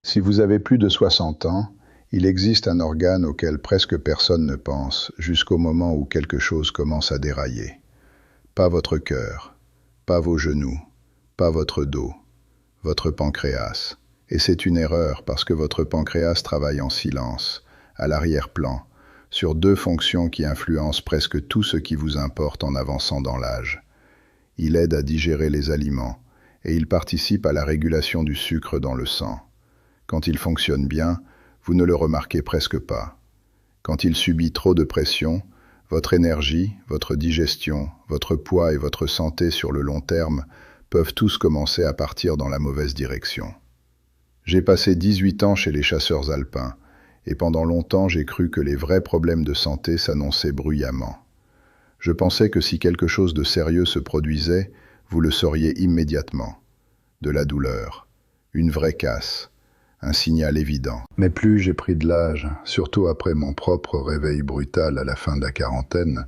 Si vous avez plus de 60 ans, il existe un organe auquel presque personne ne pense, jusqu'au moment où quelque chose commence à dérailler. Pas votre cœur, pas vos genoux, pas votre dos, votre pancréas. Et c'est une erreur parce que votre pancréas travaille en silence, à l'arrière-plan, sur deux fonctions qui influencent presque tout ce qui vous importe en avançant dans l'âge. Il aide à digérer les aliments et il participe à la régulation du sucre dans le sang. Quand il fonctionne bien, vous ne le remarquez presque pas. Quand il subit trop de pression, votre énergie, votre digestion, votre poids et votre santé sur le long terme peuvent tous commencer à partir dans la mauvaise direction. J'ai passé 18 ans chez les chasseurs alpins, et pendant longtemps j'ai cru que les vrais problèmes de santé s'annonçaient bruyamment. Je pensais que si quelque chose de sérieux se produisait, vous le sauriez immédiatement. De la douleur, une vraie casse, un signal évident. Mais plus j'ai pris de l'âge, surtout après mon propre réveil brutal à la fin de la quarantaine,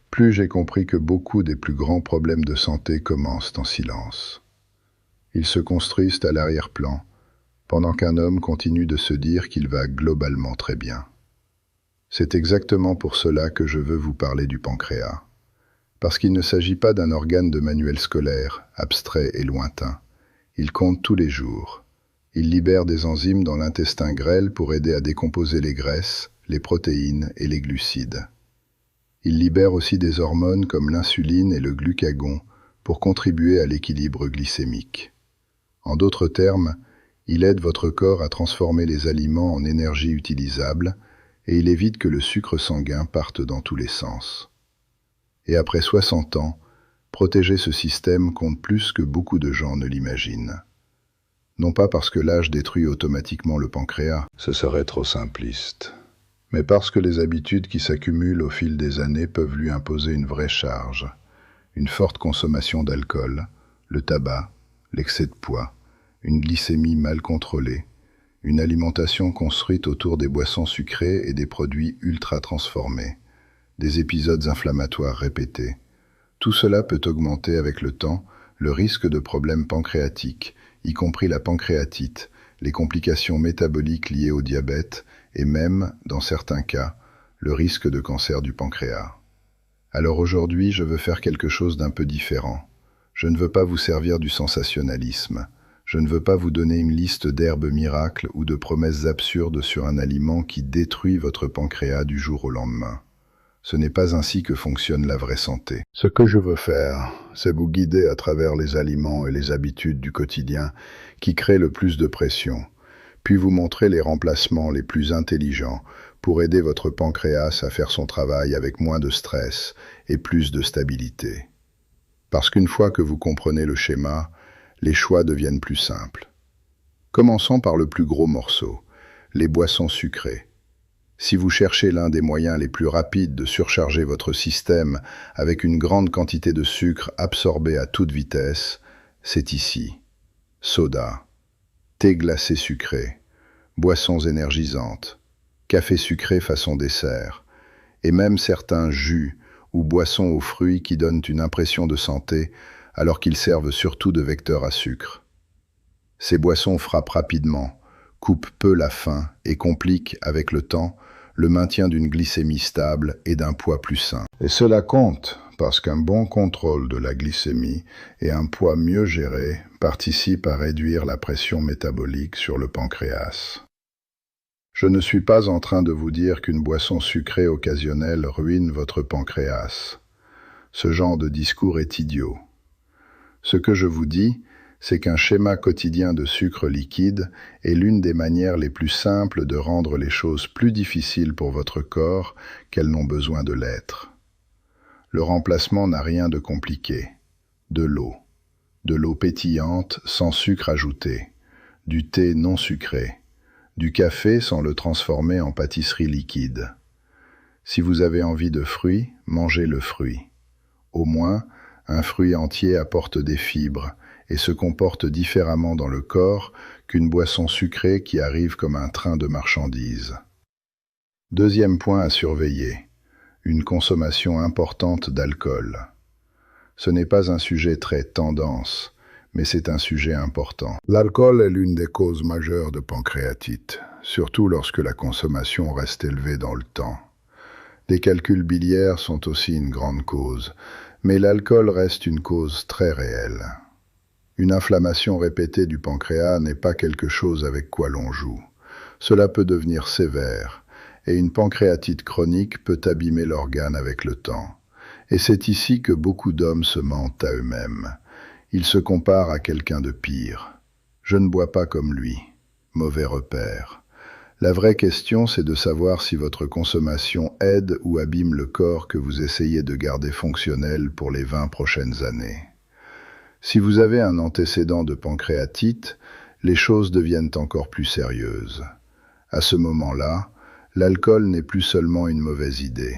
plus j'ai compris que beaucoup des plus grands problèmes de santé commencent en silence. Ils se construisent à l'arrière-plan, pendant qu'un homme continue de se dire qu'il va globalement très bien. C'est exactement pour cela que je veux vous parler du pancréas. Parce qu'il ne s'agit pas d'un organe de manuel scolaire, abstrait et lointain. Il compte tous les jours. Il libère des enzymes dans l'intestin grêle pour aider à décomposer les graisses, les protéines et les glucides. Il libère aussi des hormones comme l'insuline et le glucagon pour contribuer à l'équilibre glycémique. En d'autres termes, il aide votre corps à transformer les aliments en énergie utilisable et il évite que le sucre sanguin parte dans tous les sens. Et après 60 ans, protéger ce système compte plus que beaucoup de gens ne l'imaginent. Non pas parce que l'âge détruit automatiquement le pancréas, ce serait trop simpliste, mais parce que les habitudes qui s'accumulent au fil des années peuvent lui imposer une vraie charge, une forte consommation d'alcool, le tabac, l'excès de poids, une glycémie mal contrôlée, une alimentation construite autour des boissons sucrées et des produits ultra transformés, des épisodes inflammatoires répétés. Tout cela peut augmenter avec le temps le risque de problèmes pancréatiques, y compris la pancréatite, les complications métaboliques liées au diabète et même, dans certains cas, le risque de cancer du pancréas. Alors aujourd'hui, je veux faire quelque chose d'un peu différent. Je ne veux pas vous servir du sensationnalisme. Je ne veux pas vous donner une liste d'herbes miracles ou de promesses absurdes sur un aliment qui détruit votre pancréas du jour au lendemain. Ce n'est pas ainsi que fonctionne la vraie santé. Ce que je veux faire, c'est vous guider à travers les aliments et les habitudes du quotidien qui créent le plus de pression, puis vous montrer les remplacements les plus intelligents pour aider votre pancréas à faire son travail avec moins de stress et plus de stabilité. Parce qu'une fois que vous comprenez le schéma, les choix deviennent plus simples. Commençons par le plus gros morceau, les boissons sucrées. Si vous cherchez l'un des moyens les plus rapides de surcharger votre système avec une grande quantité de sucre absorbé à toute vitesse, c'est ici. Soda, thé glacé sucré, boissons énergisantes, café sucré façon dessert, et même certains jus ou boissons aux fruits qui donnent une impression de santé alors qu'ils servent surtout de vecteurs à sucre. Ces boissons frappent rapidement, coupent peu la faim et compliquent, avec le temps, le maintien d'une glycémie stable et d'un poids plus sain. Et cela compte, parce qu'un bon contrôle de la glycémie et un poids mieux géré participent à réduire la pression métabolique sur le pancréas. Je ne suis pas en train de vous dire qu'une boisson sucrée occasionnelle ruine votre pancréas. Ce genre de discours est idiot. Ce que je vous dis, c'est qu'un schéma quotidien de sucre liquide est l'une des manières les plus simples de rendre les choses plus difficiles pour votre corps qu'elles n'ont besoin de l'être. Le remplacement n'a rien de compliqué. De l'eau pétillante sans sucre ajouté, du thé non sucré, du café sans le transformer en pâtisserie liquide. Si vous avez envie de fruits, mangez le fruit. Au moins, un fruit entier apporte des fibres et se comporte différemment dans le corps qu'une boisson sucrée qui arrive comme un train de marchandises. Deuxième point à surveiller, une consommation importante d'alcool. Ce n'est pas un sujet très tendance, mais c'est un sujet important. L'alcool est l'une des causes majeures de pancréatite, surtout lorsque la consommation reste élevée dans le temps. Les calculs biliaires sont aussi une grande cause, mais l'alcool reste une cause très réelle. Une inflammation répétée du pancréas n'est pas quelque chose avec quoi l'on joue. Cela peut devenir sévère, et une pancréatite chronique peut abîmer l'organe avec le temps. Et c'est ici que beaucoup d'hommes se mentent à eux-mêmes. Ils se comparent à quelqu'un de pire. Je ne bois pas comme lui. Mauvais repère. La vraie question, c'est de savoir si votre consommation aide ou abîme le corps que vous essayez de garder fonctionnel pour les 20 prochaines années. Si vous avez un antécédent de pancréatite, les choses deviennent encore plus sérieuses. À ce moment-là, l'alcool n'est plus seulement une mauvaise idée.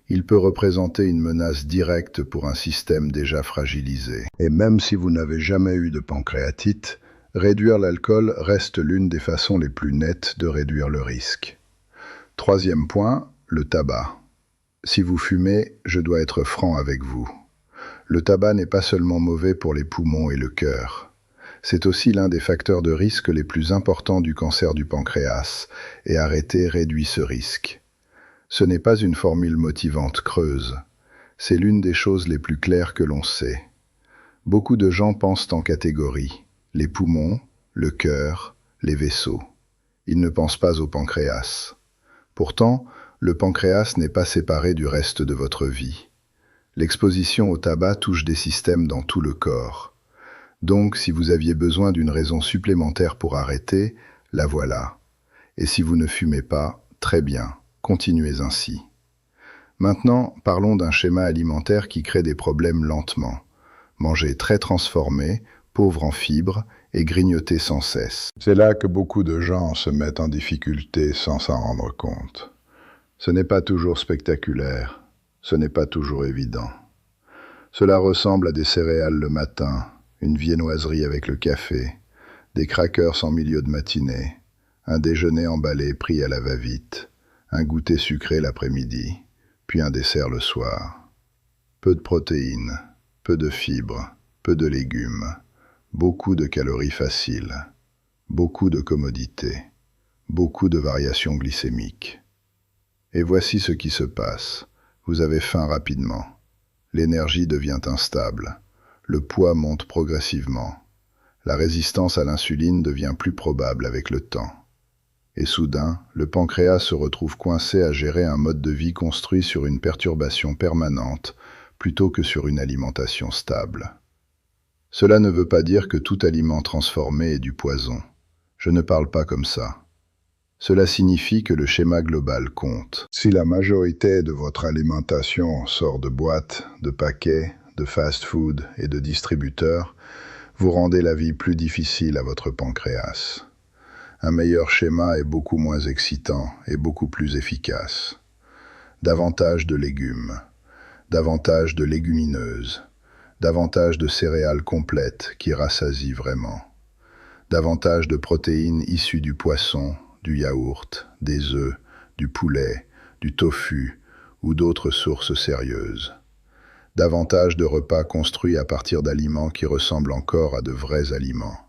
Il peut représenter une menace directe pour un système déjà fragilisé. Et même si vous n'avez jamais eu de pancréatite, réduire l'alcool reste l'une des façons les plus nettes de réduire le risque. Troisième point, le tabac. Si vous fumez, je dois être franc avec vous. Le tabac n'est pas seulement mauvais pour les poumons et le cœur. C'est aussi l'un des facteurs de risque les plus importants du cancer du pancréas, et arrêter réduit ce risque. Ce n'est pas une formule motivante creuse. C'est l'une des choses les plus claires que l'on sait. Beaucoup de gens pensent en catégories. Les poumons, le cœur, les vaisseaux. Ils ne pensent pas au pancréas. Pourtant, le pancréas n'est pas séparé du reste de votre vie. L'exposition au tabac touche des systèmes dans tout le corps. Donc, si vous aviez besoin d'une raison supplémentaire pour arrêter, la voilà. Et si vous ne fumez pas, très bien, continuez ainsi. Maintenant, parlons d'un schéma alimentaire qui crée des problèmes lentement. Manger très transformé, pauvre en fibres et grignoter sans cesse. C'est là que beaucoup de gens se mettent en difficulté sans s'en rendre compte. Ce n'est pas toujours spectaculaire, ce n'est pas toujours évident. Cela ressemble à des céréales le matin, une viennoiserie avec le café, des crackers en milieu de matinée, un déjeuner emballé pris à la va-vite, un goûter sucré l'après-midi, puis un dessert le soir. Peu de protéines, peu de fibres, peu de légumes. Beaucoup de calories faciles, beaucoup de commodités, beaucoup de variations glycémiques. Et voici ce qui se passe. Vous avez faim rapidement. L'énergie devient instable. Le poids monte progressivement. La résistance à l'insuline devient plus probable avec le temps. Et soudain, le pancréas se retrouve coincé à gérer un mode de vie construit sur une perturbation permanente plutôt que sur une alimentation stable. Cela ne veut pas dire que tout aliment transformé est du poison. Je ne parle pas comme ça. Cela signifie que le schéma global compte. Si la majorité de votre alimentation sort de boîtes, de paquets, de fast-food et de distributeurs, vous rendez la vie plus difficile à votre pancréas. Un meilleur schéma est beaucoup moins excitant et beaucoup plus efficace. Davantage de légumes, davantage de légumineuses, davantage de céréales complètes qui rassasient vraiment, davantage de protéines issues du poisson, du yaourt, des œufs, du poulet, du tofu ou d'autres sources sérieuses, davantage de repas construits à partir d'aliments qui ressemblent encore à de vrais aliments.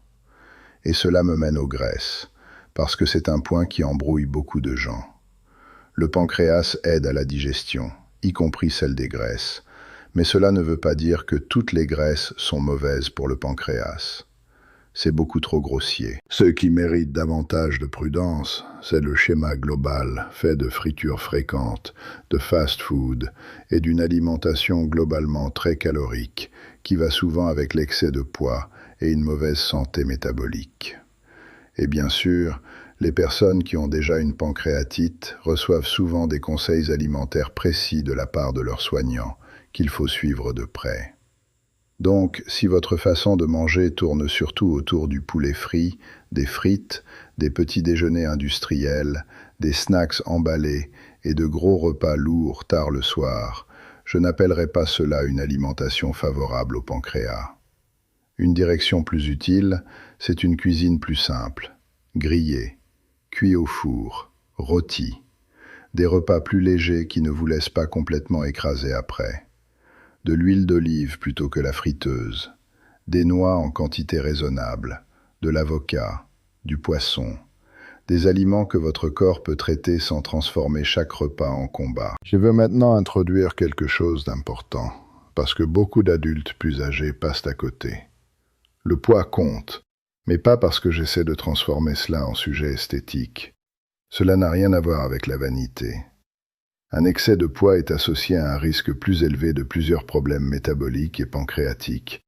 Et cela me mène aux graisses, parce que c'est un point qui embrouille beaucoup de gens. Le pancréas aide à la digestion, y compris celle des graisses, mais cela ne veut pas dire que toutes les graisses sont mauvaises pour le pancréas. C'est beaucoup trop grossier. Ce qui mérite davantage de prudence, c'est le schéma global fait de fritures fréquentes, de fast-food et d'une alimentation globalement très calorique qui va souvent avec l'excès de poids et une mauvaise santé métabolique. Et bien sûr, les personnes qui ont déjà une pancréatite reçoivent souvent des conseils alimentaires précis de la part de leurs soignants qu'il faut suivre de près. Donc, si votre façon de manger tourne surtout autour du poulet frit, des frites, des petits déjeuners industriels, des snacks emballés et de gros repas lourds tard le soir, je n'appellerai pas cela une alimentation favorable au pancréas. Une direction plus utile, c'est une cuisine plus simple, grillée, cuit au four, rôti, des repas plus légers qui ne vous laissent pas complètement écrasé après. De l'huile d'olive plutôt que la friteuse, des noix en quantité raisonnable, de l'avocat, du poisson, des aliments que votre corps peut traiter sans transformer chaque repas en combat. Je veux maintenant introduire quelque chose d'important, parce que beaucoup d'adultes plus âgés passent à côté. Le poids compte, mais pas parce que j'essaie de transformer cela en sujet esthétique. Cela n'a rien à voir avec la vanité. Un excès de poids est associé à un risque plus élevé de plusieurs problèmes métaboliques et pancréatiques,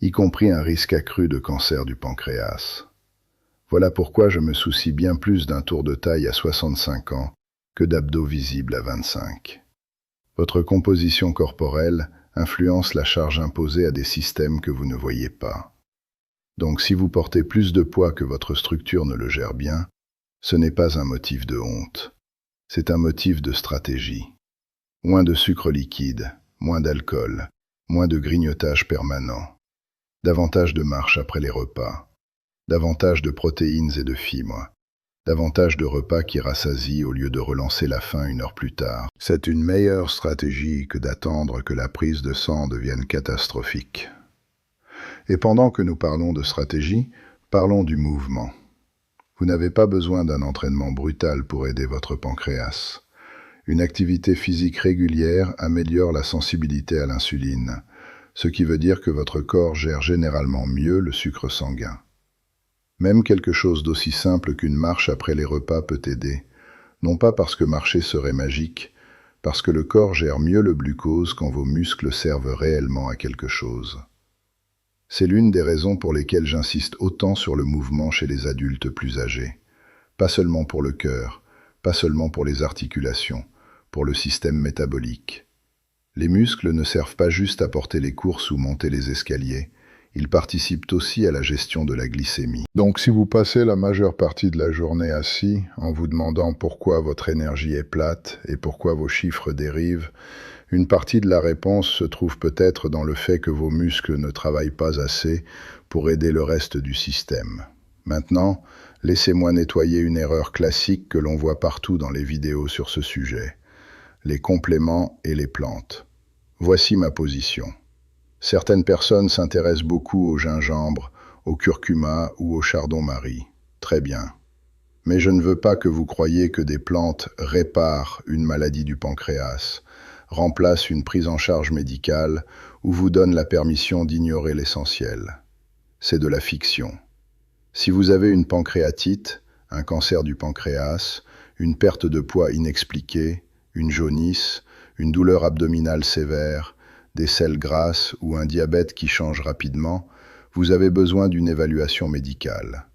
y compris un risque accru de cancer du pancréas. Voilà pourquoi je me soucie bien plus d'un tour de taille à 65 ans que d'abdos visibles à 25. Votre composition corporelle influence la charge imposée à des systèmes que vous ne voyez pas. Donc si vous portez plus de poids que votre structure ne le gère bien, ce n'est pas un motif de honte, c'est un motif de stratégie. Moins de sucre liquide, moins d'alcool, moins de grignotage permanent, davantage de marche après les repas, davantage de protéines et de fibres, davantage de repas qui rassasient au lieu de relancer la faim 1 heure plus tard. C'est une meilleure stratégie que d'attendre que la prise de sang devienne catastrophique. Et pendant que nous parlons de stratégie, parlons du mouvement. Vous n'avez pas besoin d'un entraînement brutal pour aider votre pancréas. Une activité physique régulière améliore la sensibilité à l'insuline, ce qui veut dire que votre corps gère généralement mieux le sucre sanguin. Même quelque chose d'aussi simple qu'une marche après les repas peut aider, non pas parce que marcher serait magique, parce que le corps gère mieux le glucose quand vos muscles servent réellement à quelque chose. C'est l'une des raisons pour lesquelles j'insiste autant sur le mouvement chez les adultes plus âgés. Pas seulement pour le cœur, pas seulement pour les articulations, pour le système métabolique. Les muscles ne servent pas juste à porter les courses ou monter les escaliers, ils participent aussi à la gestion de la glycémie. Donc si vous passez la majeure partie de la journée assis, en vous demandant pourquoi votre énergie est plate et pourquoi vos chiffres dérivent, une partie de la réponse se trouve peut-être dans le fait que vos muscles ne travaillent pas assez pour aider le reste du système. Maintenant, laissez-moi nettoyer une erreur classique que l'on voit partout dans les vidéos sur ce sujet. Les compléments et les plantes. Voici ma position. Certaines personnes s'intéressent beaucoup au gingembre, au curcuma ou au chardon-marie. Très bien. Mais je ne veux pas que vous croyiez que des plantes réparent une maladie du pancréas, remplacent une prise en charge médicale ou vous donnent la permission d'ignorer l'essentiel. C'est de la fiction. Si vous avez une pancréatite, un cancer du pancréas, une perte de poids inexpliquée, une jaunisse, une douleur abdominale sévère, des selles grasses ou un diabète qui change rapidement, vous avez besoin d'une évaluation médicale.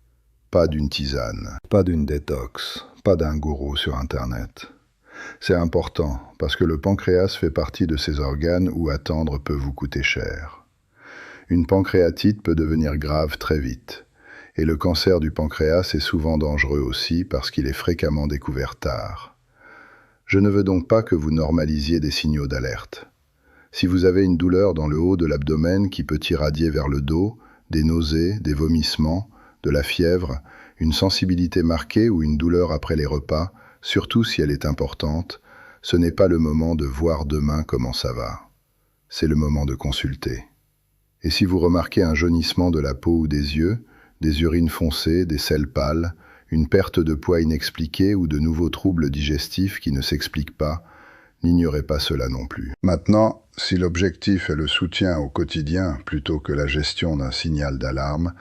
Pas d'une tisane, pas d'une détox, pas d'un gourou sur Internet. C'est important parce que le pancréas fait partie de ces organes où attendre peut vous coûter cher. Une pancréatite peut devenir grave très vite. Et le cancer du pancréas est souvent dangereux aussi parce qu'il est fréquemment découvert tard. Je ne veux donc pas que vous normalisiez des signaux d'alerte. Si vous avez une douleur dans le haut de l'abdomen qui peut irradier vers le dos, des nausées, des vomissements, de la fièvre, une sensibilité marquée ou une douleur après les repas, surtout si elle est importante, ce n'est pas le moment de voir demain comment ça va. C'est le moment de consulter. Et si vous remarquez un jaunissement de la peau ou des yeux, des urines foncées, des selles pâles, une perte de poids inexpliquée ou de nouveaux troubles digestifs qui ne s'expliquent pas, n'ignorez pas cela non plus. Maintenant, si l'objectif est le soutien au quotidien plutôt que la gestion d'un signal d'alarme,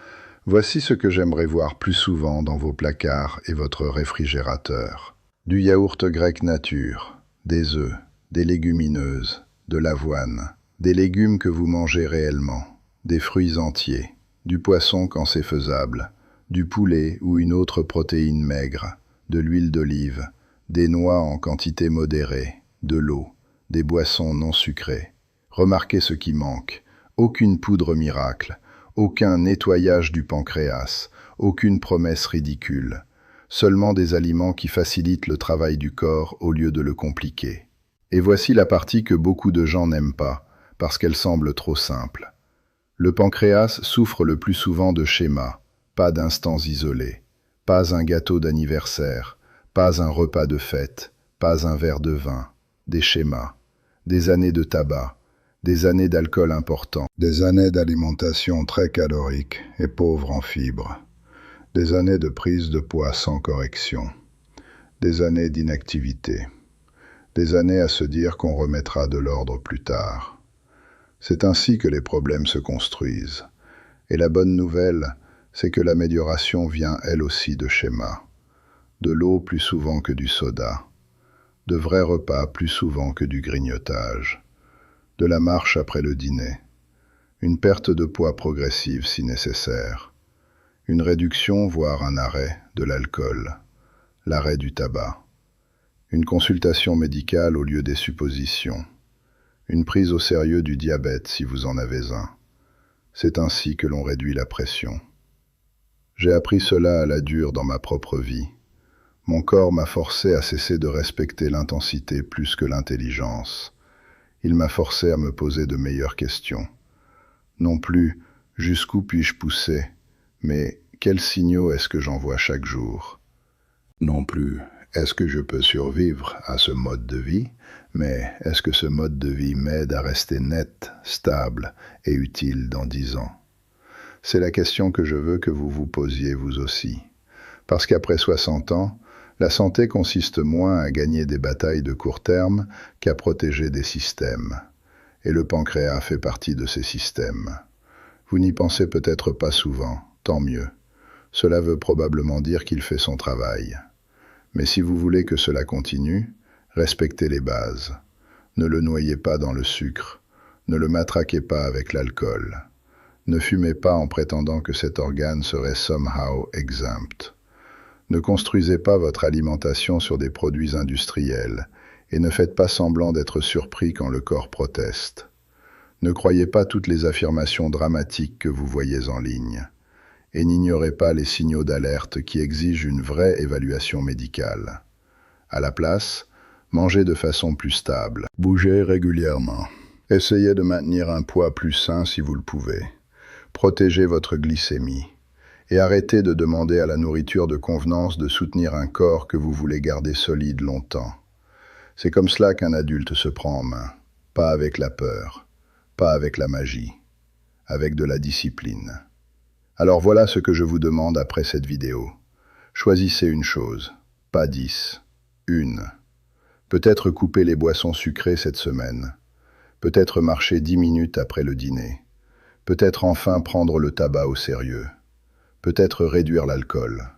voici ce que j'aimerais voir plus souvent dans vos placards et votre réfrigérateur. Du yaourt grec nature, des œufs, des légumineuses, de l'avoine, des légumes que vous mangez réellement, des fruits entiers, du poisson quand c'est faisable, du poulet ou une autre protéine maigre, de l'huile d'olive, des noix en quantité modérée, de l'eau, des boissons non sucrées. Remarquez ce qui manque. Aucune poudre miracle, aucun nettoyage du pancréas, aucune promesse ridicule. Seulement des aliments qui facilitent le travail du corps au lieu de le compliquer. Et voici la partie que beaucoup de gens n'aiment pas, parce qu'elle semble trop simple. Le pancréas souffre le plus souvent de schémas, pas d'instants isolés, pas un gâteau d'anniversaire, pas un repas de fête, pas un verre de vin, des schémas, des années de tabac, des années d'alcool important, des années d'alimentation très calorique et pauvre en fibres, des années de prise de poids sans correction, des années d'inactivité, des années à se dire qu'on remettra de l'ordre plus tard. C'est ainsi que les problèmes se construisent. Et la bonne nouvelle, c'est que l'amélioration vient elle aussi de schémas. De l'eau plus souvent que du soda, de vrais repas plus souvent que du grignotage, de la marche après le dîner, une perte de poids progressive si nécessaire, une réduction voire un arrêt de l'alcool, l'arrêt du tabac, une consultation médicale au lieu des suppositions, une prise au sérieux du diabète si vous en avez un. C'est ainsi que l'on réduit la pression. J'ai appris cela à la dure dans ma propre vie. Mon corps m'a forcé à cesser de respecter l'intensité plus que l'intelligence. Il m'a forcé à me poser de meilleures questions. Non plus « jusqu'où puis-je pousser ?» mais « quels signaux est-ce que j'envoie chaque jour ?» Non plus « est-ce que je peux survivre à ce mode de vie ?» mais « est-ce que ce mode de vie m'aide à rester net, stable et utile dans 10 ans ?» C'est la question que je veux que vous vous posiez vous aussi. Parce qu'après 60 ans, la santé consiste moins à gagner des batailles de court terme qu'à protéger des systèmes. Et le pancréas fait partie de ces systèmes. Vous n'y pensez peut-être pas souvent, tant mieux. Cela veut probablement dire qu'il fait son travail. Mais si vous voulez que cela continue, respectez les bases. Ne le noyez pas dans le sucre. Ne le matraquez pas avec l'alcool. Ne fumez pas en prétendant que cet organe serait somehow exempt. Ne construisez pas votre alimentation sur des produits industriels et ne faites pas semblant d'être surpris quand le corps proteste. Ne croyez pas toutes les affirmations dramatiques que vous voyez en ligne et n'ignorez pas les signaux d'alerte qui exigent une vraie évaluation médicale. À la place, mangez de façon plus stable, bougez régulièrement, essayez de maintenir un poids plus sain si vous le pouvez, protégez votre glycémie. Et arrêtez de demander à la nourriture de convenance de soutenir un corps que vous voulez garder solide longtemps. C'est comme cela qu'un adulte se prend en main, pas avec la peur, pas avec la magie, avec de la discipline. Alors voilà ce que je vous demande après cette vidéo. Choisissez une chose, pas 10, une. Peut-être couper les boissons sucrées cette semaine, peut-être marcher 10 minutes après le dîner, peut-être enfin prendre le tabac au sérieux. Peut-être réduire l'alcool.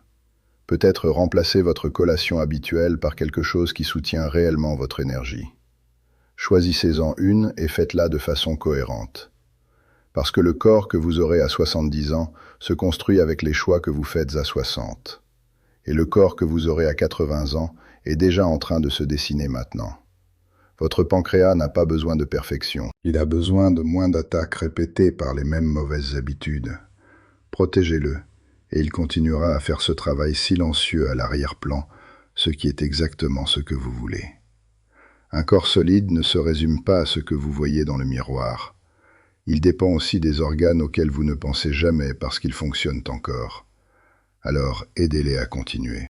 Peut-être remplacer votre collation habituelle par quelque chose qui soutient réellement votre énergie. Choisissez-en une et faites-la de façon cohérente. Parce que le corps que vous aurez à 70 ans se construit avec les choix que vous faites à 60. Et le corps que vous aurez à 80 ans est déjà en train de se dessiner maintenant. Votre pancréas n'a pas besoin de perfection. Il a besoin de moins d'attaques répétées par les mêmes mauvaises habitudes. Protégez-le. Et il continuera à faire ce travail silencieux à l'arrière-plan, ce qui est exactement ce que vous voulez. Un corps solide ne se résume pas à ce que vous voyez dans le miroir. Il dépend aussi des organes auxquels vous ne pensez jamais parce qu'ils fonctionnent encore. Alors, aidez-les à continuer.